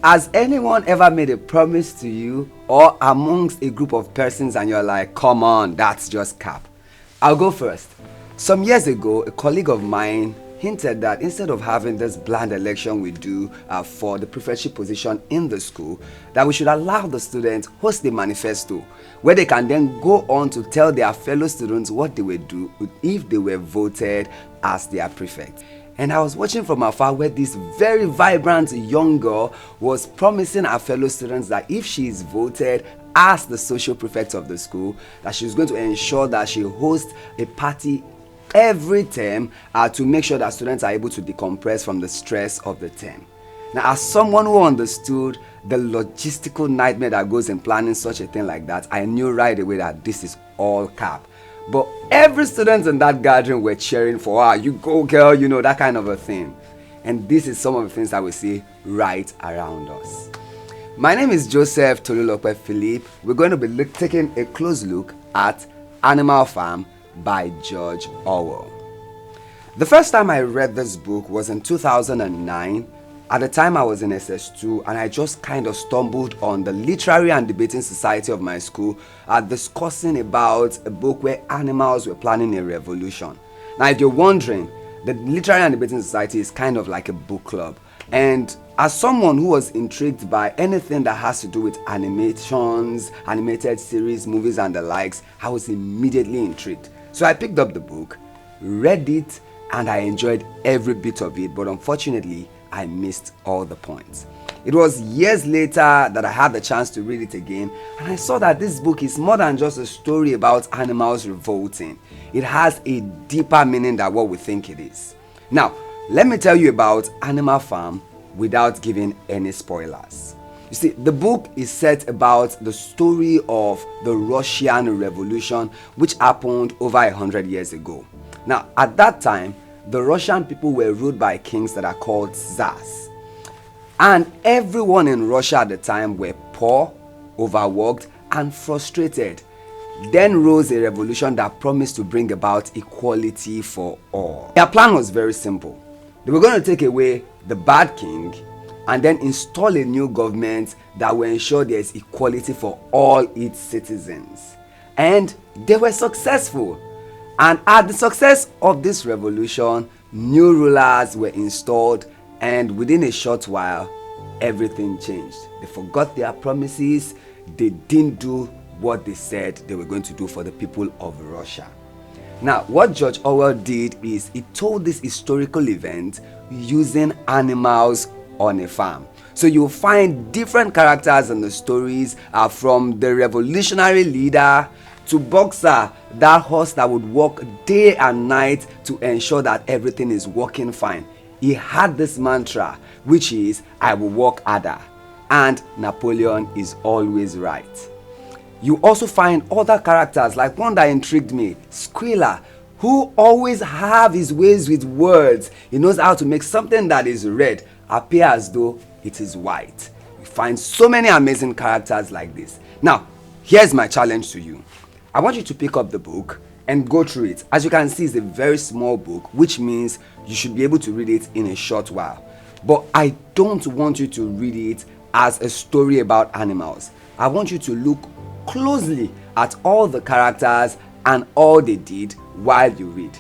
Has anyone ever made a promise to you or amongst a group of persons and you're like, come on, that's just cap? I'll go first. Some years ago, a colleague of mine hinted that instead of having this bland election we do for the prefectship position in the school, that we should allow the students host a manifesto where they can then go on to tell their fellow students what they would do if they were voted as their prefect. And I was watching from afar where this very vibrant young girl was promising her fellow students that if she is voted as the social prefect of the school, that she's going to ensure that she hosts a party every term to make sure that students are able to decompress from the stress of the term. Now, as someone who understood the logistical nightmare that goes in planning such a thing like that, I knew right away that this is all cap. But every student in that gathering were cheering for her. You go girl, you know, that kind of a thing. And this is some of the things that we see right around us. My name is Joseph Tolulope Philippe. We're going to be taking a close look at Animal Farm by George Orwell. The first time I read this book was in 2009. At the time I was in SS2 and I just kind of stumbled on the Literary and Debating Society of my school discussing about a book where animals were planning a revolution. Now if you're wondering, the Literary and Debating Society is kind of like a book club, and as someone who was intrigued by anything that has to do with animations, animated series, movies and the likes, I was immediately intrigued. So I picked up the book, read it, and I enjoyed every bit of it, but unfortunately I missed all the points. It was years later that I had the chance to read it again, and I saw that this book is more than just a story about animals revolting. It has a deeper meaning than what we think it is. Now, let me tell you about Animal Farm without giving any spoilers. You see, the book is set about the story of the Russian Revolution, which happened over 100 years ago. Now, at that time, the Russian people were ruled by kings that are called Tsars. And everyone in Russia at the time were poor, overworked, and frustrated. Then rose a revolution that promised to bring about equality for all. Their plan was very simple. They were going to take away the bad king and then install a new government that will ensure there is equality for all its citizens. And they were successful. And at the success of this revolution, new rulers were installed, and within a short while, everything changed. They forgot their promises. They didn't do what they said they were going to do for the people of Russia. Now, what George Orwell did is he told this historical event using animals on a farm. So you'll find different characters in the stories, from the revolutionary leader to Boxer, that horse that would work day and night to ensure that everything is working fine. He had this mantra, which is, I will work harder, and Napoleon is always right. You also find other characters, like one that intrigued me, Squealer, who always have his ways with words. He knows how to make something that is red appear as though it is white. You find so many amazing characters like this. Now, here's my challenge to you. I want you to pick up the book and go through it. As you can see, it's a very small book, which means you should be able to read it in a short while. But I don't want you to read it as a story about animals. I want you to look closely at all the characters and all they did while you read.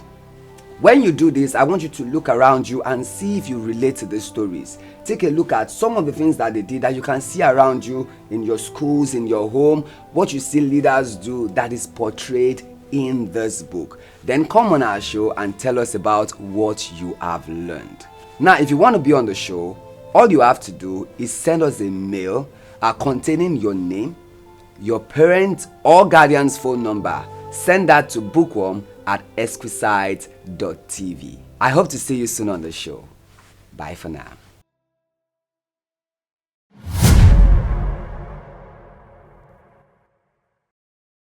When you do this, I want you to look around you and see if you relate to the stories. Take a look at some of the things that they did that you can see around you in your schools, in your home, what you see leaders do that is portrayed in this book. Then come on our show and tell us about what you have learned. Now, if you want to be on the show, all you have to do is send us a mail containing your name, your parent or guardian's phone number. Send that to bookworm@exquisite.tv. I hope to see you soon on the show. Bye for now.